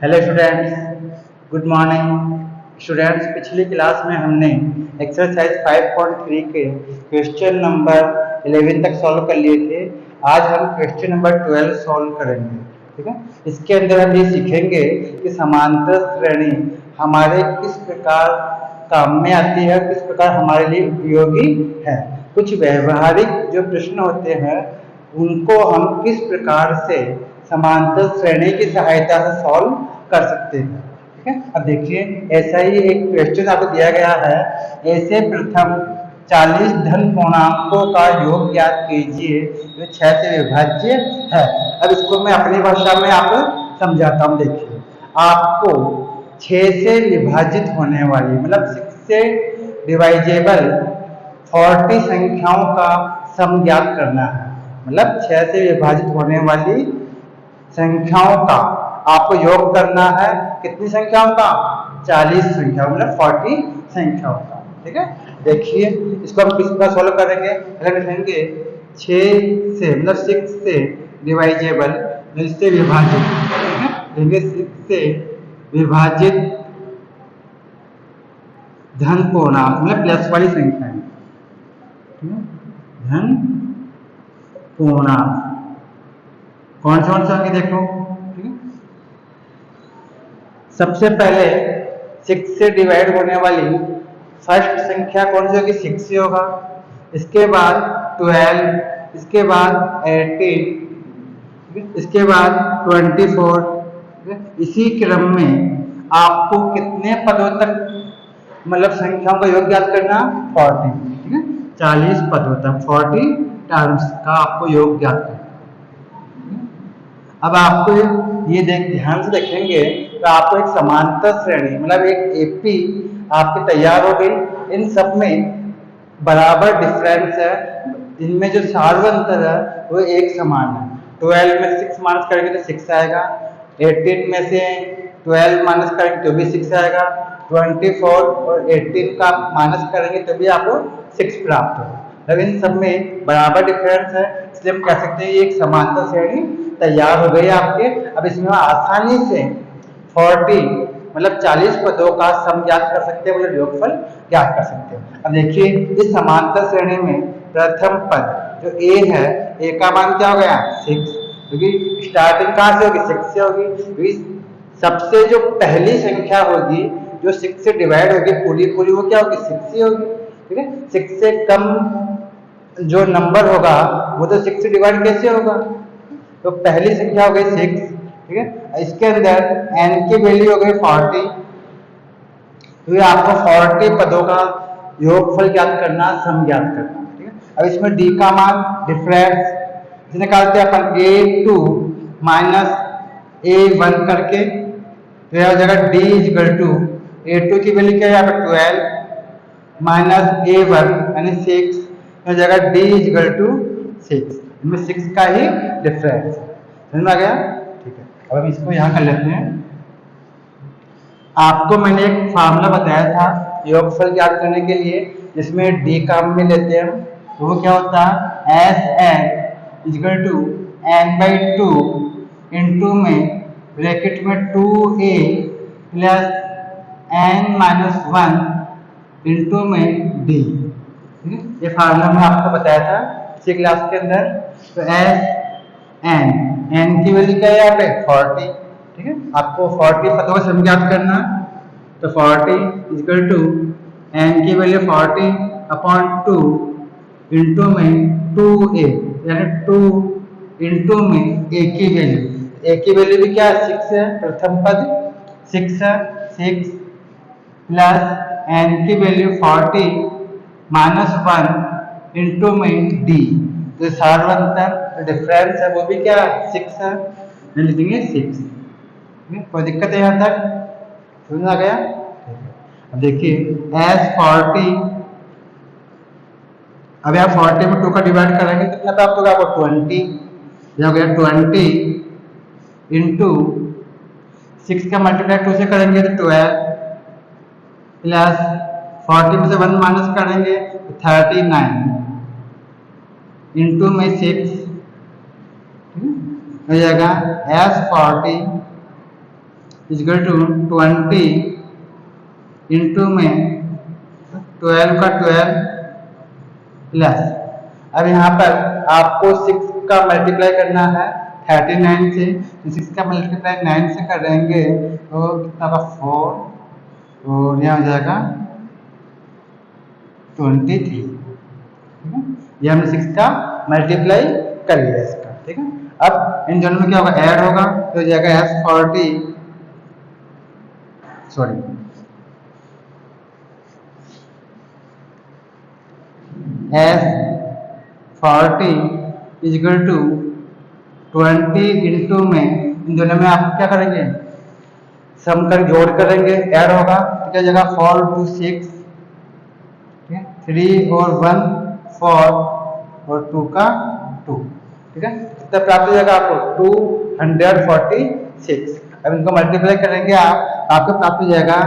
Hello students, good morning. Students, पिछली class में हमने एक्सरसाइज 5.3 के क्वेश्चन नंबर 11 तक सॉल्व कर लिए थे। आज हम क्वेश्चन नंबर 12 सॉल्व करेंगे। ठीक है, इसके अंदर हम ये सीखेंगे कि समांतर श्रेणी हमारे किस प्रकार काम में आती है, किस प्रकार हमारे लिए उपयोगी है। कुछ व्यवहारिक जो प्रश्न होते हैं उनको हम किस प्रकार से समांतर श्रेणी की सहायता से सॉल्व कर सकते हैं। ठीक है, अब देखिए ऐसा ही एक क्वेश्चन आपको दिया गया है। ऐसे प्रथम 40 धन पूर्णांकों का योग ज्ञात कीजिए जो 6 से विभाज्य है। अब इसको मैं अपनी भाषा में आपको समझाता हूँ। देखिए, आपको 6 से विभाजित होने वाली मतलब 6 से डिवाइजेबल 40 संख्याओं का सम ज्ञात करना है। मतलब 6 से विभाजित होने वाली संख्याओं का आपको योग करना है। कितनी संख्याओं का? 40 संख्याओं मतलब 40 संख्याओं का। ठीक है, देखिए इसको हम किस प्रकार सोल्व करेंगे। अगर लिखेंगे 6 से मतलब 6 से डिवाइजेबल, इससे विभाजित, लेंगे 6 से विभाजित धन पूर्णांक मतलब प्लस वाली संख्या है। धन पूर्णांक कौन सा होंगे देखो। ठीक है, सबसे पहले 6 से डिवाइड होने वाली फर्स्ट संख्या कौन सी होगी? 6 से होगा। इसके बाद 12, इसके बाद 18, इसके बाद 24। इसी क्रम में आपको कितने पदों तक मतलब संख्याओं का योग ज्ञात करना? 40। ठीक है, 40 पदों तक 40 टर्म्स का आपको योग ज्ञात करना। अब आपको ये ध्यान से देखेंगे तो आपको एक समांतर श्रेणी मतलब एक एपी आपकी तैयार हो गई। इन सब में बराबर डिफरेंस है, इनमें जो सार्वंतर है वो एक समान है। 12 में 6 माइनस करेंगे तो 6 आएगा। 18 में से 12 माइनस करेंगे तो भी 6 आएगा। 24 और 18 का माइनस करेंगे तो भी आपको 6 प्राप्त होगा। लेकिन इन सब में बराबर डिफरेंस है, इसलिए हम कह सकते हैं ये एक समांतर श्रेणी तैयार हो गई आपके। अब इसमें आसानी से 40 मतलब 40 पदों का सम ज्ञात कर सकते हैं, मतलब योगफल ज्ञात कर सकते हैं। अब देखिए इस समांतर श्रेणी में प्रथम पद जो a है, a का मान क्या हो गया? 6, क्योंकि स्टार्टिंग कहाँ से होगी? 6 से होगी। क्योंकि सबसे जो पहली संख्या होगी जो 6 से डिवाइड होगी पूरी पूरी, वो क्या होगी? 6 ही होगी। ठीक है, 6 से कम जो नंबर होगा वो तो 6 से डिवाइड कैसे होगा? तो पहली संख्या हो गई 6। ठीक है, इसके अंदर n की वैल्यू हो गई 40। तो ये आपको 40 पदों का योगफल ज्ञात करना, सम ज्ञात करना। ठीक है, अब इसमें d का मान डिफरेंस निकालते हैं अपन a2 माइनस a1 करके, तो यह हो जाएगा d इक्वल टू a2 की वैल्यू क्या है यहाँ पे? 12 माइनस a1 यानी 6, हो जाएगा d इक्वल टू 6। इनमें 6 का ही डिफरेंस समझ में आ गया। ठीक है, अब हम इसको यहाँ कर लेते हैं। आपको मैंने एक फार्मूला बताया था योगफल ज्ञात करने के लिए, जिसमें d काम में लेते हैं तो वो क्या होता है? Sn equal to n/2 into में ब्रैकेट में 2a प्लस n-1 इंटू में d। ये फार्मूला मैं आपको बताया था इसी क्लास के अंदर। तो n की वैल्यू क्या है यहाँ पे? 40। ठीक है, आपको 40 पदों का सम ज्ञात करना। तो 40 इक्वल टू n की वैल्यू 40/2 इंटू में 2a यानी 2 इंटू में a की वैल्यू, a की वैल्यू भी क्या है? 6 है, प्रथम पद 6 है। 6 प्लस n की वैल्यू 40 माइनस 1 इंटू में d, जो सार्वंतर डिफरेंस है वो भी क्या है? 6 है, लिखेंगे 6। कोई दिक्कत है यहाँ तक? समझ आ गया? अब देखिए S40, अब यहाँ 40 में 2 का डिवाइड करेंगे कितना प्राप्त होगा आपको? 20। हो गया 20 इंटू 6 का मल्टीप्लाई 2 से करेंगे तो 12 प्लस 40 में से 1 माइनस करेंगे तो 39 इंटू में 6 हो जाएगा। S40 इजकल टू 20 इंटू में 12 का 12 प्लस, अब यहाँ पर आपको 6 का मल्टीप्लाई करना है 39 से, तो 6 का मल्टीप्लाई 9 से करेंगे तो कितना का 4 और यहाँ हो जाएगा 23, ठीक है। ये हमने 6 का मल्टीप्लाई कर लिया इसका, ठीक है। अब इन दोनों में क्या होगा, ऐड होगा तो हो जाएगा S40 इजकल टू 20 इंटू में इन दोनों में आप क्या करेंगे, सम कर जोड़ करेंगे, ऐड होगा तो क्या जगह 4 2 6, 3 और 1 4 और 2 का 2, ठीक है। कितना प्राप्त हो जाएगा आपको 246। अब इनको मल्टीप्लाई करेंगे आपको प्राप्त हो जाएगा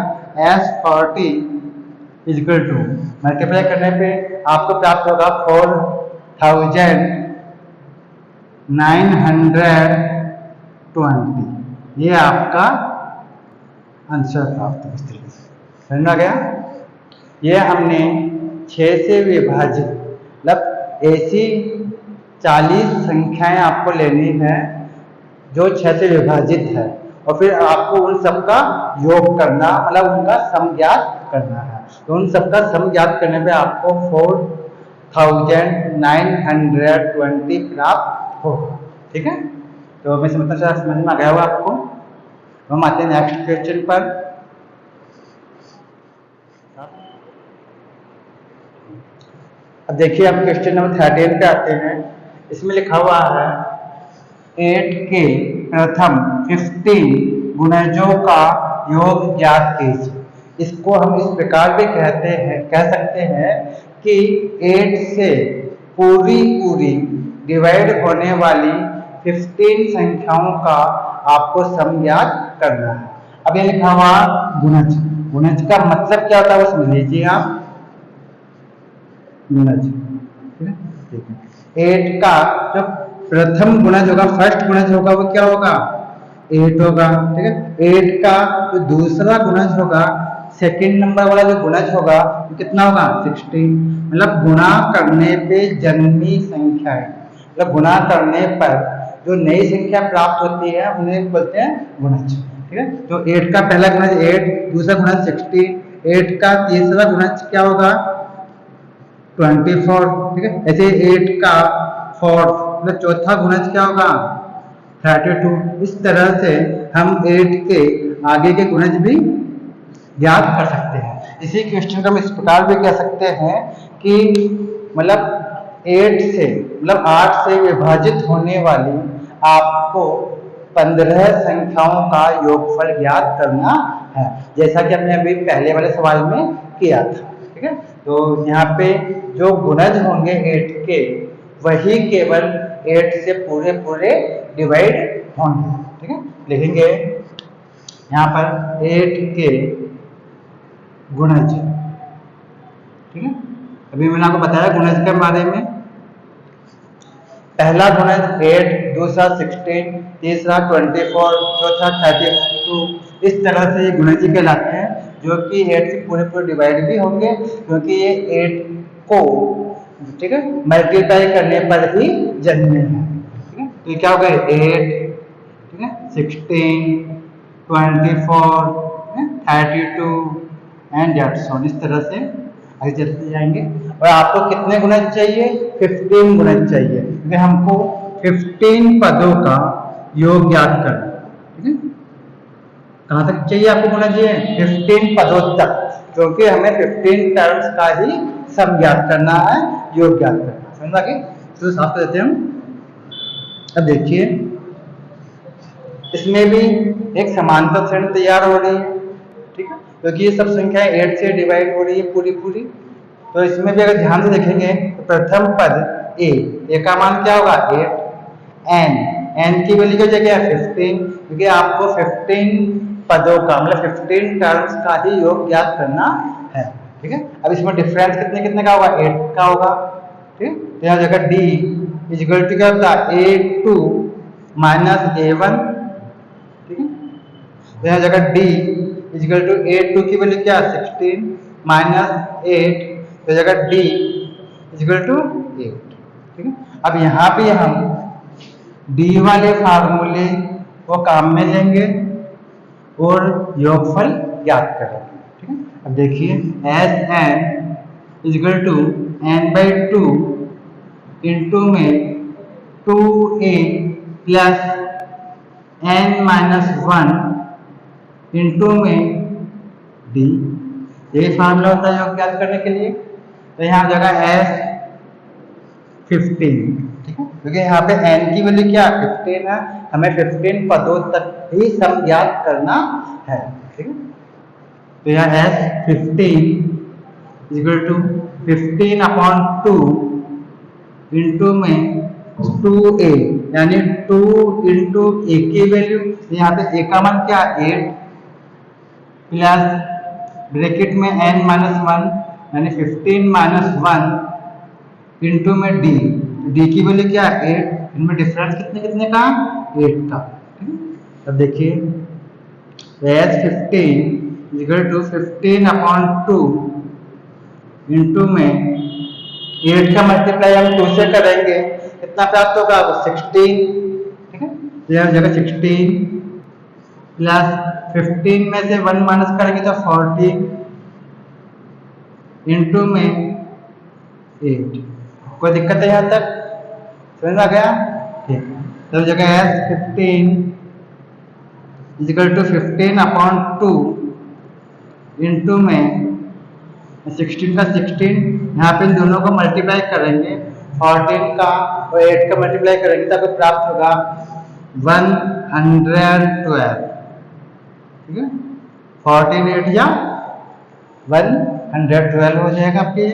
S40 इजकल टू, मल्टीप्लाई करने पे आपको प्राप्त होगा 4920, ये आपका आंसर प्राप्त है। इस तरीके से समझ में आ गया। ये हमने 6 से विभाजित, मतलब ऐसी 40 संख्याएं आपको लेनी है जो 6 से विभाजित है, और फिर आपको उन सबका योग करना, मतलब उनका सम ज्ञात करना है। तो उन सबका सम ज्ञात करने पे आपको 4920 प्राप्त होगा, ठीक है। तो मैं समझ में आ गया हुआ आपको। हम आते हैं नेक्स्ट क्वेश्चन पर। अब देखिए, अब क्वेश्चन नंबर 13 पे आते हैं। इसमें लिखा हुआ है 8 के प्रथम 15 गुणजों का योग ज्ञात कीजिए। इसको हम इस प्रकार भी कह सकते हैं कि 8 से पूरी डिवाइड होने वाली 15 संख्याओं का आपको सम ज्ञात करना है। अब ये लिखा हुआ गुणज, गुणज का मतलब क्या होता है वो समझ लीजिए आप। गुणज, ठीक है। 8 का जो प्रथम गुणज होगा, फर्स्ट गुणज होगा, वो क्या होगा 8 होगा, ठीक है। 8 का जो दूसरा गुणज होगा, सेकंड नंबर वाला जो गुणज होगा वो कितना होगा 16। मतलब गुणा करने पे जन्मी संख्या है, मतलब गुणा करने पर जो नई संख्या प्राप्त होती है उन्हें बोलते हैं गुणज, ठीक है। तो 8 का पहला गुणज 8, दूसरा गुणज 16, 8 का तीसरा गुणज क्या होगा 24, ठीक है। ऐसे 8 का फोर्थ मतलब चौथा गुणज क्या होगा 32। इस तरह से हम 8 के आगे के गुणज भी ज्ञात कर सकते हैं। इसी क्वेश्चन को हम इस प्रकार भी कह सकते हैं कि मतलब 8 से मतलब 8 से विभाजित होने वाली आपको 15 संख्याओं का योगफल ज्ञात करना है, जैसा कि हमने अभी पहले वाले सवाल में किया था, ठीक है। तो यहाँ पे जो गुणज होंगे 8 के, वही केवल 8 से पूरे डिवाइड होंगे, ठीक है। लिखेंगे यहाँ पर 8 के गुणज, ठीक है। अभी मैंने आपको बताया गुणज के बारे में। पहला गुणज 8, दूसरा 16, तीसरा 24, चौथा 32। इस तरह से ये गुणज कहलाते हैं, जो कि 8 से पूरे डिवाइड भी होंगे, क्योंकि ये 8 को, ठीक है, मल्टीप्लाई करने पर ही जन्मे हैं, ठीक है। तो क्या हो गए 8, ठीक है, 16, 24, 32 एंड दैट्स ऑल। इस तरह से आगे चलते जाएंगे। और आपको कितने गुणज चाहिए 15 गुणज चाहिए, क्योंकि हमको 15 पदों का योग ज्ञात करना, ठीक है। कहां तक चाहिए आपको गुणज 15 पदों तक, क्योंकि हमें 15 टर्म्स का ही सम ज्ञात करना है, योग ज्ञात करना है। समझ आगे, तो साफ कर देते हैं हम। अब देखिए, इसमें भी एक समांतर श्रेणी तैयार हो रही है, ठीक है, क्योंकि ये सब संख्याएं 8 से डिवाइड हो रही है पूरी। तो इसमें भी अगर ध्यान से देखेंगे तो प्रथम पद ए का मान क्या होगा 8, एन की वैल्यू क्या जगह 15, क्योंकि आपको 15 पदों का मतलब 15 टर्म्स का ही योग ज्ञात करना है, ठीक है। अब इसमें डिफरेंस कितने का होगा 8 का होगा, ठीक। तो यहाँ जगह डी इक्वल टू क्या होता है A2 - A1, ठीक है। तो यहाँ जगह डी इजिकल टू 8, 2 की वैल्यू क्या 16 माइनस 8, तो जगह डी इजिकल टू 8। ठीक है, अब यहाँ पे हम डी वाले फार्मूले को काम में लेंगे और योगफल ज्ञात करेंगे। ठीक है, अब देखिए S N equal to N by 2 into में 2a plus n minus 1 into में d, यही फार्मूला होता है योग ज्ञात करने के लिए। तो यहाँ जगह s 15, ठीक है, क्योंकि यहाँ पे n की वैल्यू क्या 15 है, हमें 15 पदों तक ही सम ज्ञात करना है। ठीक है, तो यहाँ s 15 इक्वल टू 15/2 इंटू में 2a, यानी 2 इंटू a की वैल्यू, यहाँ पे a का मान क्या 8 प्लस ब्रैकेट में n माइनस 1 यानी 15 माइनस 1 इंटू में d की वैल्यू क्या 8, इनमें डिफरेंस कितने कितने का 8 का। अब देखिए s 15 इक्वल टू 15/2 इंटू में 8 का मल्टीप्लाई हम 2 से करेंगे, कितना प्राप्त होगा 16। ठीक है, तो यहाँ जगह 16 प्लस 15 में से 1 माइनस करेंगे तो 14 इंटू में 8। कोई दिक्कत है यहाँ तक, समझ आ गया? ठीक है, तो जगह है 15 इजिकल टू 15/2 इंटू में 16 का 16, यहाँ पे इन दोनों को मल्टीप्लाई करेंगे, 14 का और 8 का मल्टीप्लाई करेंगे तब प्राप्त होगा 112। ठीक है, 14 8 या 112 हो जाएगा आपके।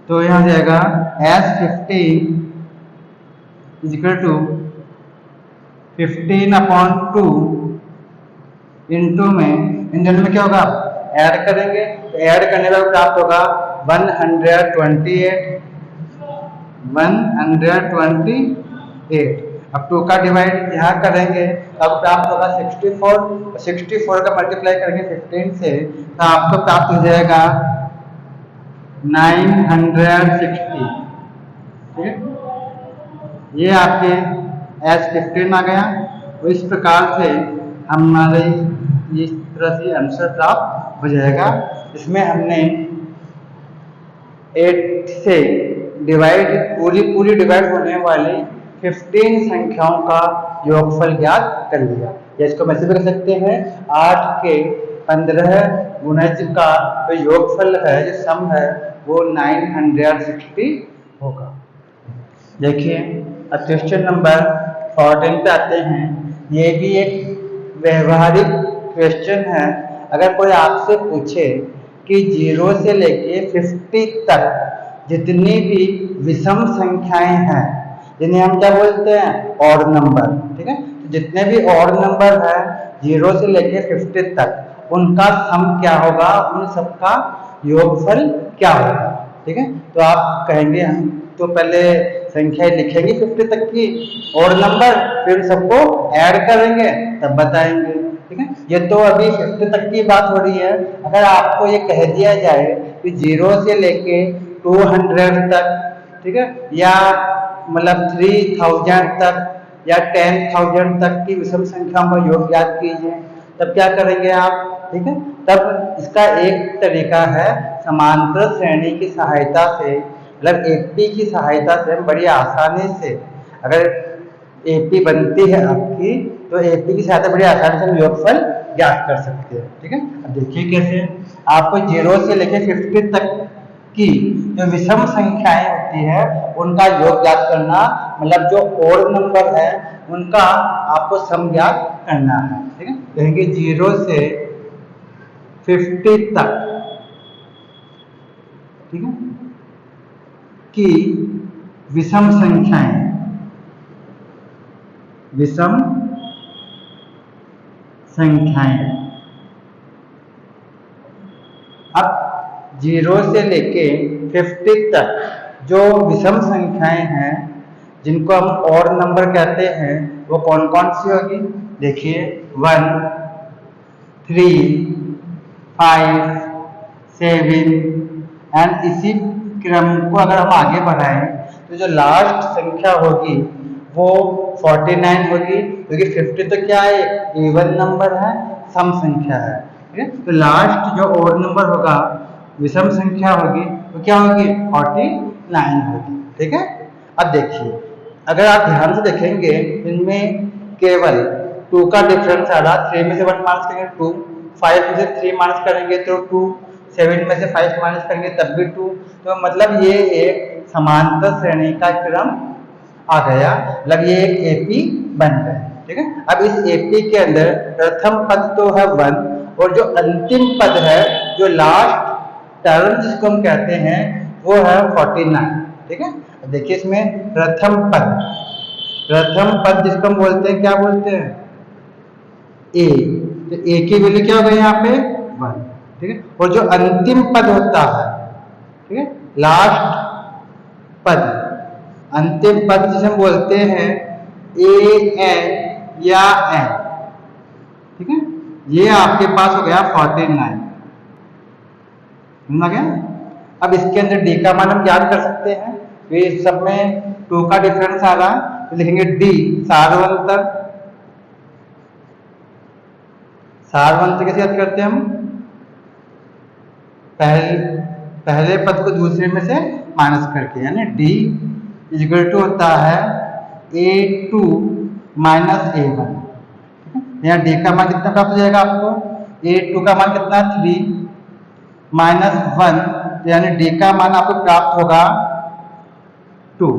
तो यहाँ जाएगा S15 इजिकल टू 15/2 इंटू में इन दोनों में क्या होगा ऐड करेंगे, तो ऐड करने पर प्राप्त होगा 128। अब 2 का डिवाइड यहाँ करेंगे तब प्राप्त होगा 64, 64 का मल्टीप्लाई करेंगे 15 से तो आपको प्राप्त हो जाएगा 960। ठीक है, ये आपके S15 आ गया। तो इस प्रकार से हमारे इस तरह से आंसर प्राप्त हो जाएगा। इसमें हमने 8 से डिवाइड पूरी डिवाइड होने वाली 15 संख्याओं का योगफल ज्ञात कर लिया। या इसको मैसेज कर सकते हैं 8 के 15 गुणज का जो योगफल है, जो सम है वो 960 होगा। देखिए अब क्वेश्चन नंबर 14 पे आते हैं। ये भी एक व्यवहारिक क्वेश्चन है। अगर कोई आपसे पूछे कि 0 से लेके 50 तक जितनी भी विषम संख्याएं हैं, जिन्हें हम क्या बोलते हैं ऑड नंबर। ठीक है, तो जितने भी ऑड नंबर है 0 से लेके 50 तक उनका सम क्या होगा, उन सबका योगफल क्या होगा। ठीक है, तो आप कहेंगे हम तो पहले संख्याएं लिखेंगे 50 तक की और नंबर, फिर सबको ऐड करेंगे तब बताएंगे। ठीक है, ये तो अभी 50 तक की बात हो रही है। अगर आपको ये कह दिया जाए कि 0 से लेके 200 तक, ठीक है, या मतलब 3000 तक या 10,000 तक की विषम संख्याओं का योग ज्ञात कीजिए, तब क्या करेंगे आप। ठीक है, तब इसका एक तरीका है समांतर श्रेणी की सहायता से, मतलब एपी की सहायता से हम बड़ी आसानी से, अगर एपी बनती है आपकी तो एपी की सहायता बड़ी आसानी से हम योगफल ज्ञात कर सकते हैं। ठीक है, अब देखिए कैसे। आपको 0 से लेकर 50 तक की जो विषम संख्याएं होती है उनका योग ज्ञात करना, मतलब जो ओड नंबर है उनका आपको सम ज्ञात करना है। ठीक है, कहेंगे 0 से 50 तक, ठीक है, की विषम संख्याएं, विषम संख्याएं। अब 0 से लेके 50 तक जो विषम संख्याएं हैं जिनको हम ऑड नंबर कहते हैं वो कौन कौन सी होगी। देखिए 1 3, 5, 7 एंड इसी क्रम को अगर हम आगे बढ़ाएं तो जो लास्ट संख्या होगी वो 49 होगी, क्योंकि 50 तो क्या है, इवन नंबर है, सम संख्या है। ठीक है, तो लास्ट जो ओड नंबर होगा, विषम संख्या होगी, तो क्या होगी, 49 होगी। ठीक है, अब देखिए, अगर आप ध्यान से देखेंगे इनमें केवल 2 का डिफरेंस आ रहा, 3 में से 1 माइनस करेंगे 2, 5 में से 3 माइनस करेंगे तो 2, 7 में से 5 माइनस करेंगे तब भी 2। तो मतलब ये एक समांतर श्रेणी का क्रम आ गया, मतलब ये एक एपी बन गया। ठीक है, अब इस एपी के अंदर प्रथम पद तो है 1 और जो अंतिम पद है, जो लास्ट टर्म जिसको हम कहते हैं, वो है 49। ठीक है, देखिए इसमें प्रथम पद जिसको हम बोलते हैं, क्या बोलते हैं, ए। तो ए की वैल्यू क्या हो गई यहाँ पे, 1। ठीक है, और जो अंतिम पद होता है, ठीक है, लास्ट पद, अंतिम पद जिसे हम बोलते हैं ए एन या एन। ठीक है, ये आपके पास हो गया 49। समझ गया। अब इसके अंदर डी का मान हम याद कर सकते हैं, तो इस सब में 2 का डिफरेंस आ रहा है, तो लिखेंगे डी सारवंतर। सारवंतर कैसे याद करते हैं हम, पहले पद को दूसरे में से माइनस करके, यानी डी इक्वल टू होता है A2 माइनस A1। यहाँ डी का मान कितना प्राप्त हो जाएगा आपको, A2 का मान कितना, 3 माइनस 1, यानी डी का मान आपको प्राप्त होगा 2।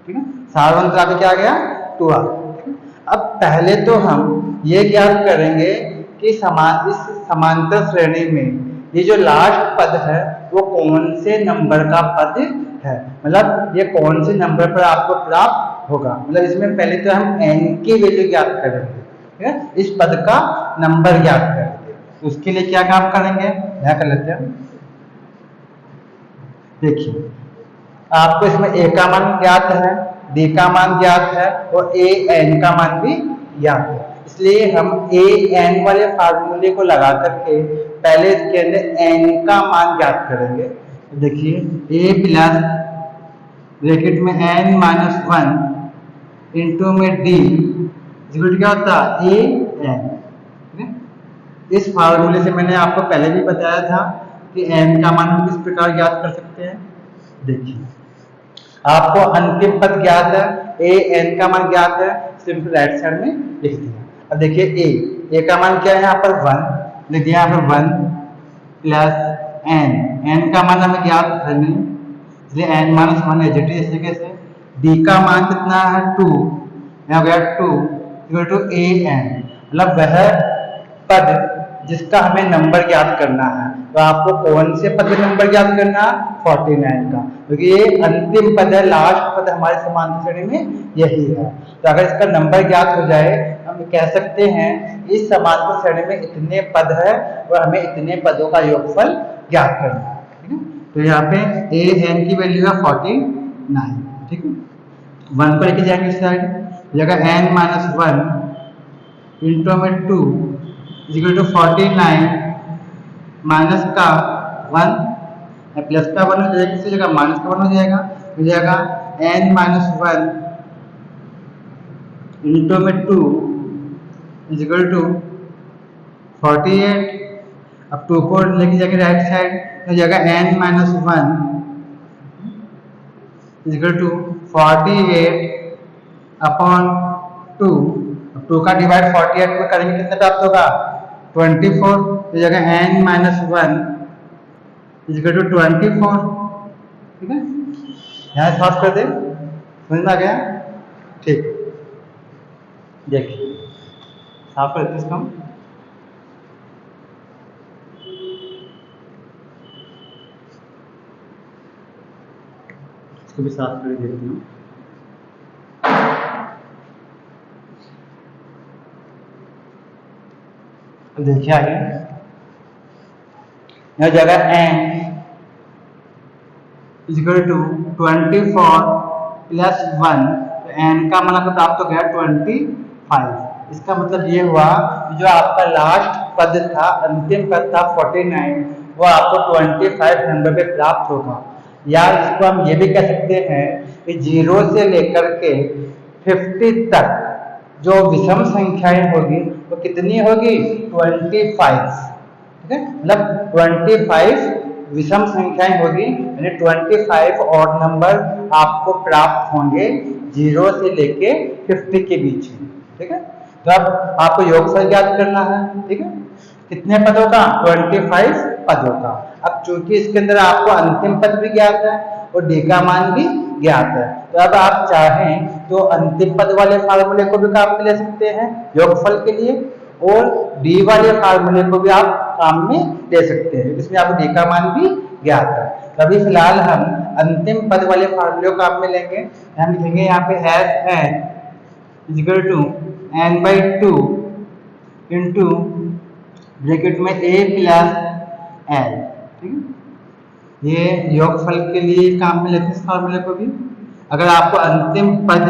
ठीक है, सारवंतर आपको क्या आ गया, 2 आ गया। अब पहले तो हम ये ज्ञात करेंगे कि इस समांतर श्रेणी में ये जो लास्ट पद है वो कौन से नंबर का पद है, मतलब ये कौन से नंबर पर आपको प्राप्त होगा। मतलब इसमें पहले तो हम n की वैल्यू ज्ञात करेंगे, ठीक है, इस पद का नंबर ज्ञात करेंगे। तो उसके लिए क्या काम करेंगे, यहाँ कर लेते हैं। देखिए, आपको इसमें a का मान ज्ञात है, d का मान ज्ञात है और a n का मान भी ज्ञात है, इसलिए हम a n वाले फार्मूले को लगा करके पहले इसके अंदर n का मान ज्ञात करेंगे। तो देखिए, a प्लस ब्रैकेट में n माइनस 1 इंटू में d इक्वल क्या होता है, a n। इस फार्मूले से मैंने आपको पहले भी बताया था कि n का मान हम किस प्रकार ज्ञात कर सकते हैं। देखिए, आपको अंतिम पद ज्ञात है, a n का मान ज्ञात है, सिर्फ राइट साइड में लिख दिया। अब देखिए a का मान क्या है, यहाँ पर 1 लिख दिया, यहाँ पर 1 प्लस n का मान हमें ज्ञात है नहीं, इसलिए n minus 1 as it is. इस तरीके से d का मान कितना है, 2, यहाँ हो गया 2 इक्वल टू a n, मतलब वह पद जिसका हमें नंबर ज्ञात करना है। तो आपको कौन से पद का नंबर ज्ञात करना है, 49 का, क्योंकि ये अंतिम पद है, लास्ट पद हमारे समांतर श्रेणी में यही है। तो अगर इसका नंबर ज्ञात हो जाए, हम कह सकते हैं इस समांतर श्रेणी में इतने पद है और हमें इतने पदों का योगफल ज्ञात करना है। ठीक है, तो यहाँ पे a n की वैल्यू है 49। ठीक है, 1 को लेके जाएंगे इस साइड, जगह n माइनस 1 इंटू में 2 इक्वल टू 49 माइनस का 1 प्लस का 1 हो जाएगा, इसी जगह माइनस का 1 हो जाएगा, हो जाएगा n माइनस 1 इंटू में 2 इक्वल टू 48। अब 2 को लेके जाके राइट साइड हो जाएगा n minus 1 equal to 48 upon 2। अब 2 का डिवाइड 48 में करेंगे कितना प्राप्त होगा, 24। तो जगह n माइनस 1 इक्वल टू 24। ठीक है, यहाँ सॉल्व कर दे, समझ में आ गया। ठीक, देखिए साफ करते इसको हम। इसको भी साफ कर देती हूँ। देखिए आगे, यह जगह n इक्वल टू 24 प्लस 1, तो n का मान आपको प्राप्त हो गया 25। इसका मतलब ये हुआ जो आपका लास्ट पद था, अंतिम पद था 49, वो आपको 25 नंबर पे प्राप्त होगा। या इसको हम ये भी कह सकते हैं कि 0 से लेकर के 50 तक जो विषम संख्याएं होगी वो कितनी होगी? 25। ठीक है, मतलब 25 विषम संख्याएं होगी, यानी 25 और नंबर आपको प्राप्त होंगे 0 से लेके 50 के बीच में। ठीक है, तो अब आपको योगफल ज्ञात करना है। ठीक है, कितने पदों का? 25 पदों का। अब चूंकि इसके अंदर आपको अंतिम पद भी ज्ञात है और डी का मान भी ज्ञात है, तो अब आप चाहें तो अंतिम पद वाले फार्मूले को भी काम में ले सकते हैं योगफल के लिए, और डी वाले फार्मूले को भी आप काम में ले सकते हैं, जिसमें आपको डी का मान भी ज्ञात है। तो अभी फिलहाल हम अंतिम पद वाले फार्मूले को काम में लेंगे। हम लिखेंगे यहाँ पे S N equal to n/2 into bracket में a प्लस एल। ठीक है, ये योगफल के लिए काम में लेते हैं इस फार्मूले को भी, अगर आपको अंतिम पद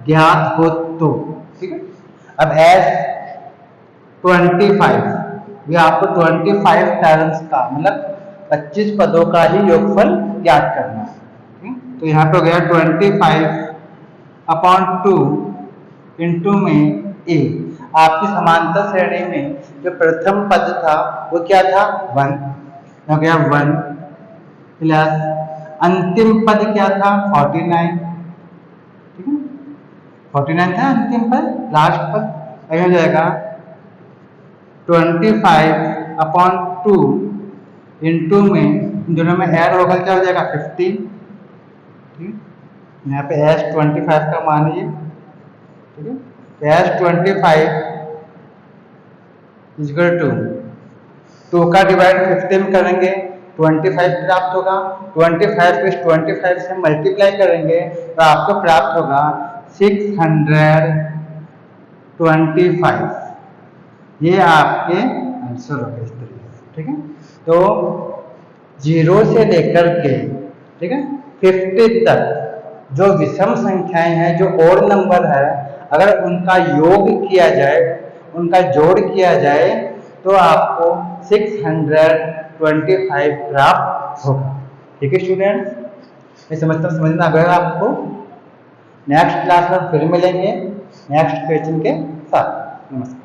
ज्ञात हो तो। ठीक है, अब एस 25, ये आपको 25 टर्म्स का मतलब 25 पदों का ही योगफल ज्ञात करना है। तो यहाँ पे हो गया 25/2 इंटू में ए। आपकी समांतर श्रेणी में जो प्रथम पद था वो क्या था? 1, हो गया 1 प्लस अंतिम पद क्या था? 49। ठीक है, 49 था अंतिम पद, लास्ट पद। हो जाएगा 25/2 इंटू में दोनों में ऐड होगा, क्या हो जाएगा? 50। ठीक, यहाँ पे एस 25 का मान है। ठीक है, एस 25 इक्वल टू 2 का डिवाइड 50 में करेंगे 25 प्राप्त होगा। 25 प्लस 25 से मल्टीप्लाई करेंगे तो आपको प्राप्त होगा 625। ये आपके आंसर होगा इस तरीके से। ठीक है, तो 0 से लेकर के, ठीक है, 50 तक जो विषम संख्याएं हैं, जो और नंबर है, अगर उनका योग किया जाए, उनका जोड़ किया जाए तो आपको 625 प्राप्त होगा। ठीक है स्टूडेंट्स, मैं समझता हूँ समझ में आ गया आपको। नेक्स्ट क्लास में फिर मिलेंगे नेक्स्ट क्वेश्चन के साथ। नमस्कार।